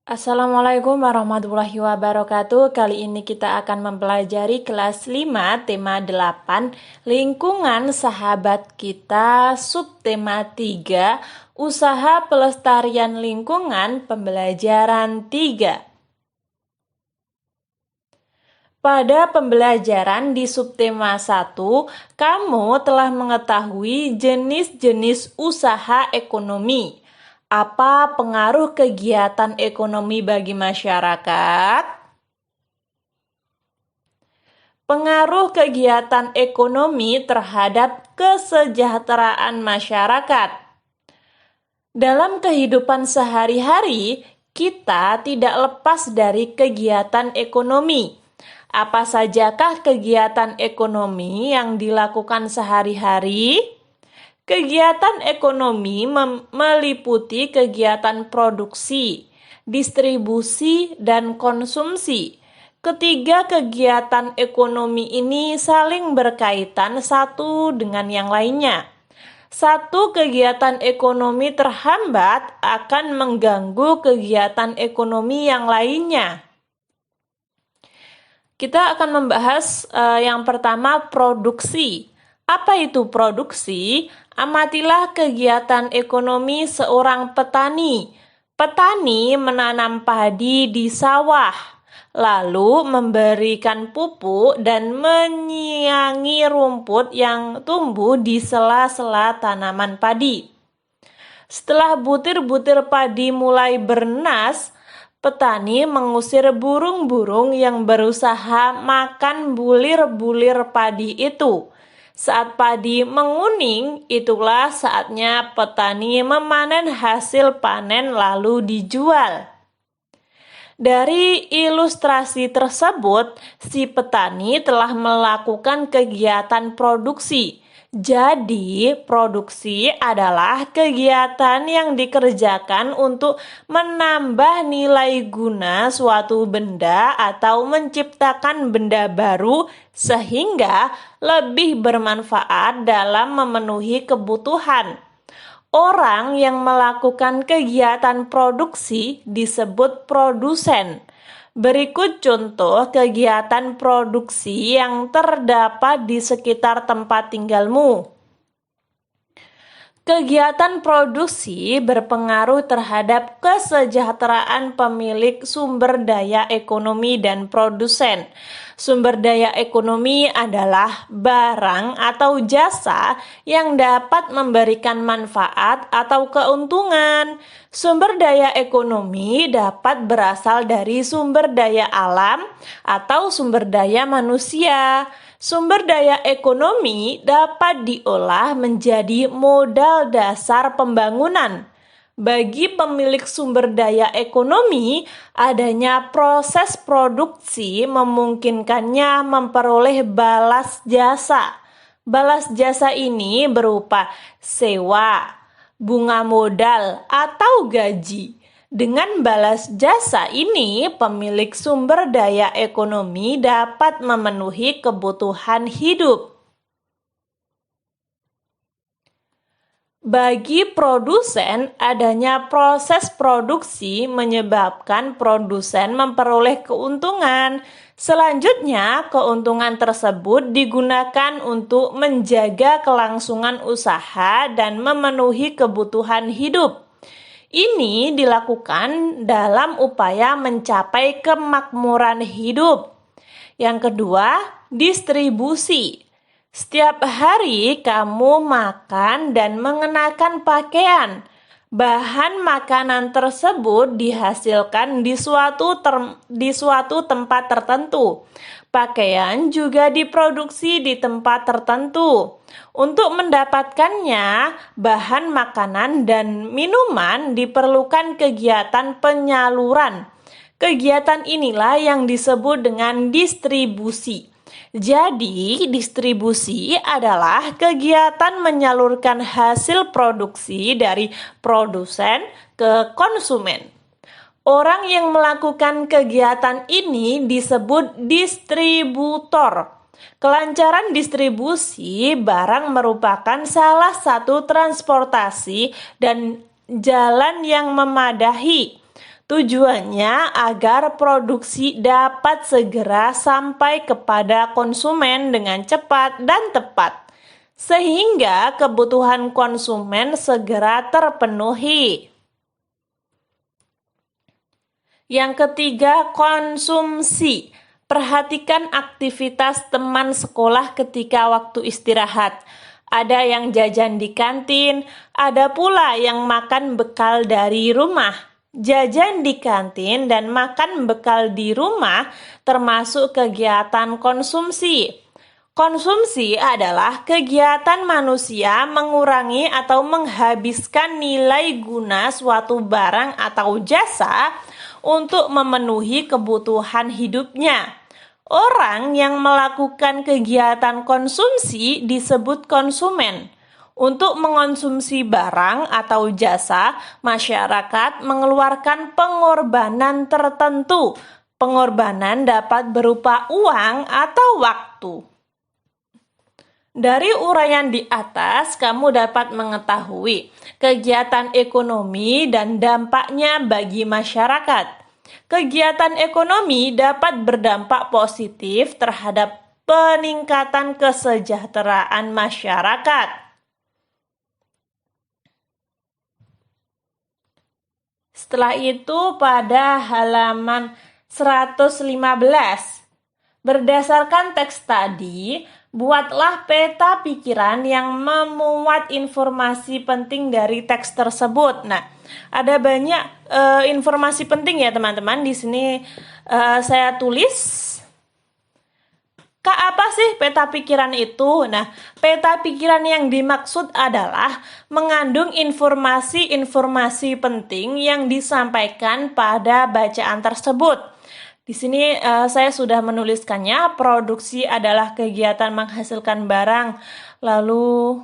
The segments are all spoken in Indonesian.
Assalamualaikum warahmatullahi wabarakatuh. Kali ini kita akan mempelajari kelas 5, tema 8, lingkungan sahabat kita, subtema 3, usaha pelestarian lingkungan, pembelajaran 3. Pada pembelajaran di subtema 1, kamu telah mengetahui jenis-jenis usaha ekonomi. Apa pengaruh kegiatan ekonomi bagi masyarakat? Pengaruh kegiatan ekonomi terhadap kesejahteraan masyarakat. Dalam kehidupan sehari-hari, kita tidak lepas dari kegiatan ekonomi. Apa sajakah kegiatan ekonomi yang dilakukan sehari-hari? Kegiatan ekonomi meliputi kegiatan produksi, distribusi, dan konsumsi. Ketiga kegiatan ekonomi ini saling berkaitan satu dengan yang lainnya. Satu kegiatan ekonomi terhambat akan mengganggu kegiatan ekonomi yang lainnya. Kita akan membahas yang pertama, produksi. Apa itu produksi? Amatilah kegiatan ekonomi seorang petani. Petani menanam padi di sawah, lalu memberikan pupuk dan menyiangi rumput yang tumbuh di sela-sela tanaman padi. Setelah butir-butir padi mulai bernas, petani mengusir burung-burung yang berusaha makan bulir-bulir padi itu. Saat padi menguning, itulah saatnya petani memanen hasil panen lalu dijual. Dari ilustrasi tersebut, si petani telah melakukan kegiatan produksi. Jadi, produksi adalah kegiatan yang dikerjakan untuk menambah nilai guna suatu benda atau menciptakan benda baru sehingga lebih bermanfaat dalam memenuhi kebutuhan. Orang yang melakukan kegiatan produksi disebut produsen. Berikut contoh kegiatan produksi yang terdapat di sekitar tempat tinggalmu. Kegiatan produksi berpengaruh terhadap kesejahteraan pemilik sumber daya ekonomi dan produsen. Sumber daya ekonomi adalah barang atau jasa yang dapat memberikan manfaat atau keuntungan. Sumber daya ekonomi dapat berasal dari sumber daya alam atau sumber daya manusia. Sumber daya ekonomi dapat diolah menjadi modal dasar pembangunan. Bagi pemilik sumber daya ekonomi, adanya proses produksi memungkinkannya memperoleh balas jasa. Balas jasa ini berupa sewa, bunga modal, atau gaji. Dengan balas jasa ini, pemilik sumber daya ekonomi dapat memenuhi kebutuhan hidup. Bagi produsen, adanya proses produksi menyebabkan produsen memperoleh keuntungan. Selanjutnya, keuntungan tersebut digunakan untuk menjaga kelangsungan usaha dan memenuhi kebutuhan hidup. Ini dilakukan dalam upaya mencapai kemakmuran hidup. Yang kedua, distribusi. Setiap hari kamu makan dan mengenakan pakaian. Bahan makanan tersebut dihasilkan di suatu tempat tertentu. Pakaian juga diproduksi di tempat tertentu. Untuk mendapatkannya, bahan makanan dan minuman diperlukan kegiatan penyaluran. Kegiatan inilah yang disebut dengan distribusi. Jadi, distribusi adalah kegiatan menyalurkan hasil produksi dari produsen ke konsumen. Orang yang melakukan kegiatan ini disebut distributor. Kelancaran distribusi barang merupakan salah satu transportasi dan jalan yang memadahi. Tujuannya agar produksi dapat segera sampai kepada konsumen dengan cepat dan tepat, sehingga kebutuhan konsumen segera terpenuhi. Yang ketiga, konsumsi. Perhatikan aktivitas teman sekolah ketika waktu istirahat. Ada yang jajan di kantin, ada pula yang makan bekal dari rumah. Jajan di kantin dan makan bekal di rumah termasuk kegiatan konsumsi. Konsumsi adalah kegiatan manusia mengurangi atau menghabiskan nilai guna suatu barang atau jasa untuk memenuhi kebutuhan hidupnya. Orang yang melakukan kegiatan konsumsi disebut konsumen. Untuk mengonsumsi barang atau jasa, masyarakat mengeluarkan pengorbanan tertentu. Pengorbanan dapat berupa uang atau waktu. Dari uraian di atas, kamu dapat mengetahui kegiatan ekonomi dan dampaknya bagi masyarakat. Kegiatan ekonomi dapat berdampak positif terhadap peningkatan kesejahteraan masyarakat. Setelah itu pada halaman 115, berdasarkan teks tadi, buatlah peta pikiran yang memuat informasi penting dari teks tersebut. Nah, ada banyak informasi penting ya teman-teman. Di sini saya tulis. Apa sih peta pikiran itu? Nah, peta pikiran yang dimaksud adalah mengandung informasi-informasi penting yang disampaikan pada bacaan tersebut. Di sini saya sudah menuliskannya. Produksi adalah kegiatan menghasilkan barang. Lalu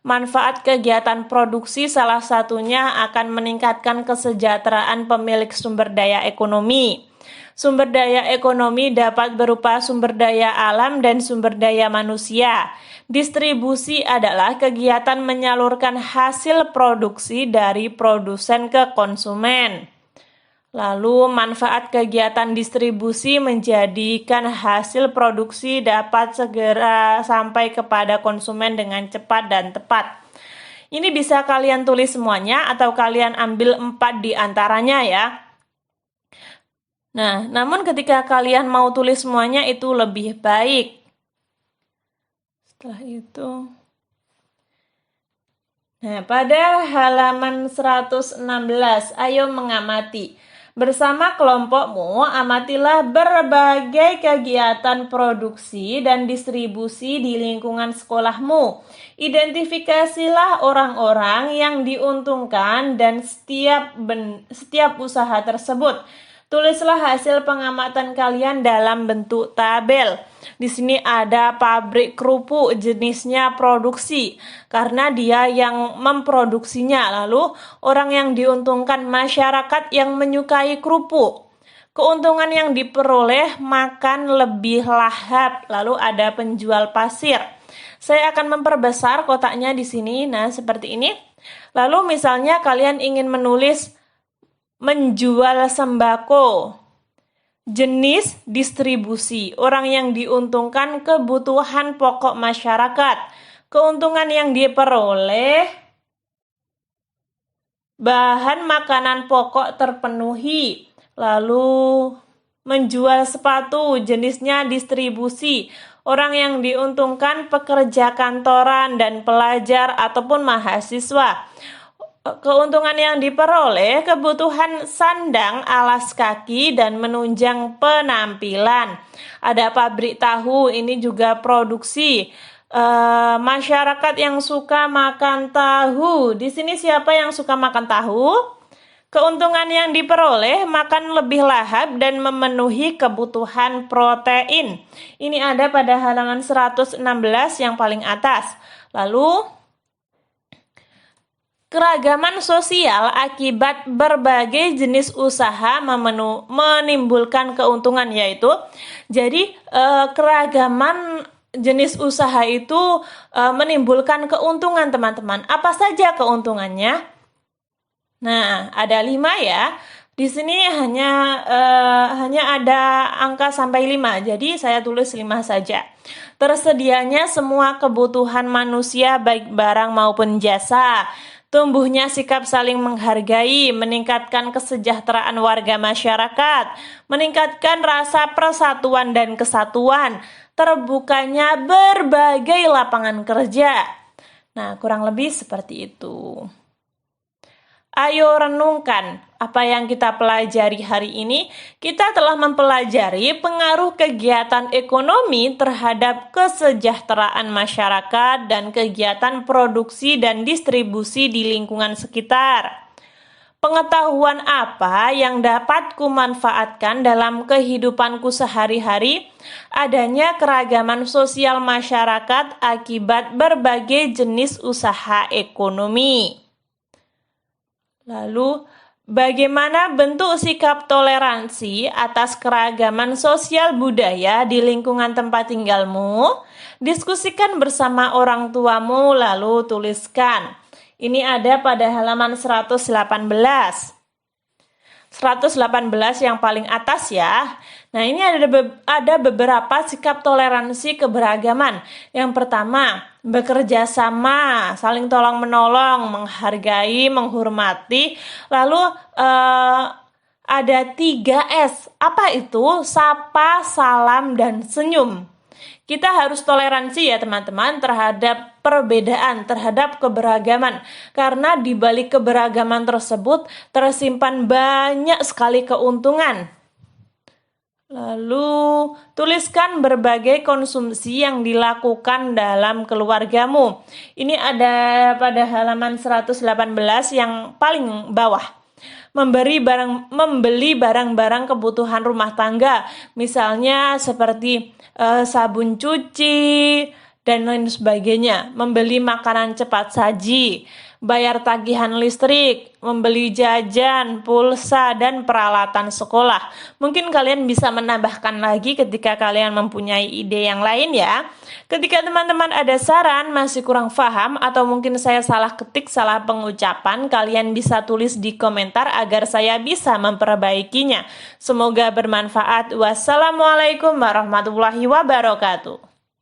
manfaat kegiatan produksi salah satunya akan meningkatkan kesejahteraan pemilik sumber daya ekonomi. Sumber daya ekonomi dapat berupa sumber daya alam dan sumber daya manusia. Distribusi adalah kegiatan menyalurkan hasil produksi dari produsen ke konsumen. Lalu manfaat kegiatan distribusi menjadikan hasil produksi dapat segera sampai kepada konsumen dengan cepat dan tepat. Ini bisa kalian tulis semuanya atau kalian ambil 4 di antaranya ya. Nah, namun ketika kalian mau tulis semuanya itu lebih baik. Setelah itu, nah pada halaman 116, ayo mengamati. Bersama kelompokmu, amatilah berbagai kegiatan produksi dan distribusi di lingkungan sekolahmu. Identifikasilah orang-orang yang diuntungkan dan setiap usaha tersebut. Tulislah hasil pengamatan kalian dalam bentuk tabel. Di sini ada pabrik kerupuk, jenisnya produksi karena dia yang memproduksinya. Lalu orang yang diuntungkan masyarakat yang menyukai kerupuk. Keuntungan yang diperoleh makan lebih lahap. Lalu ada penjual pasir. Saya akan memperbesar kotaknya di sini. Nah, seperti ini. Lalu misalnya kalian ingin menulis menjual sembako. Jenis distribusi, orang yang diuntungkan kebutuhan pokok masyarakat. Keuntungan yang diperoleh, bahan makanan pokok terpenuhi. Lalu menjual sepatu, jenisnya distribusi. Orang yang diuntungkan pekerja kantoran dan pelajar ataupun mahasiswa. Keuntungan yang diperoleh kebutuhan sandang, alas kaki, dan menunjang penampilan. Ada pabrik tahu, ini juga produksi. Masyarakat yang suka makan tahu. Di sini siapa yang suka makan tahu? Keuntungan yang diperoleh makan lebih lahap dan memenuhi kebutuhan protein. Ini ada pada halaman 116 yang paling atas. Lalu keragaman sosial akibat berbagai jenis usaha menimbulkan keuntungan, yaitu jadi keragaman jenis usaha itu menimbulkan keuntungan teman-teman. Apa saja keuntungannya? Nah, ada 5 ya. Di sini hanya ada angka sampai 5, jadi saya tulis 5 saja. Tersedianya semua kebutuhan manusia baik barang maupun jasa. Tumbuhnya sikap saling menghargai, meningkatkan kesejahteraan warga masyarakat, meningkatkan rasa persatuan dan kesatuan, terbukanya berbagai lapangan kerja. Nah, kurang lebih seperti itu. Ayo renungkan apa yang kita pelajari hari ini. Kita telah mempelajari pengaruh kegiatan ekonomi terhadap kesejahteraan masyarakat dan kegiatan produksi dan distribusi di lingkungan sekitar. Pengetahuan apa yang dapat kumanfaatkan dalam kehidupanku sehari-hari? Adanya keragaman sosial masyarakat akibat berbagai jenis usaha ekonomi. Lalu, bagaimana bentuk sikap toleransi atas keragaman sosial budaya di lingkungan tempat tinggalmu? Diskusikan bersama orang tuamu, lalu tuliskan. Ini ada pada halaman 118. 118 yang paling atas ya. Nah, ini ada beberapa sikap toleransi keberagaman. Yang pertama, bekerja sama, saling tolong-menolong, menghargai, menghormati. Lalu ada 3S. Apa itu? Sapa, salam, dan senyum. Kita harus toleransi ya teman-teman terhadap perbedaan, terhadap keberagaman. Karena di balik keberagaman tersebut tersimpan banyak sekali keuntungan. Lalu, tuliskan berbagai konsumsi yang dilakukan dalam keluargamu. Ini ada pada halaman 118 yang paling bawah. Membeli barang-barang kebutuhan rumah tangga, misalnya seperti sabun cuci dan lain sebagainya. Membeli makanan cepat saji, bayar tagihan listrik, membeli jajan, pulsa, dan peralatan sekolah. Mungkin kalian bisa menambahkan lagi ketika kalian mempunyai ide yang lain ya. Ketika teman-teman ada saran, masih kurang paham, atau mungkin saya salah ketik, salah pengucapan, kalian bisa tulis di komentar agar saya bisa memperbaikinya. Semoga bermanfaat. Wassalamualaikum warahmatullahi wabarakatuh.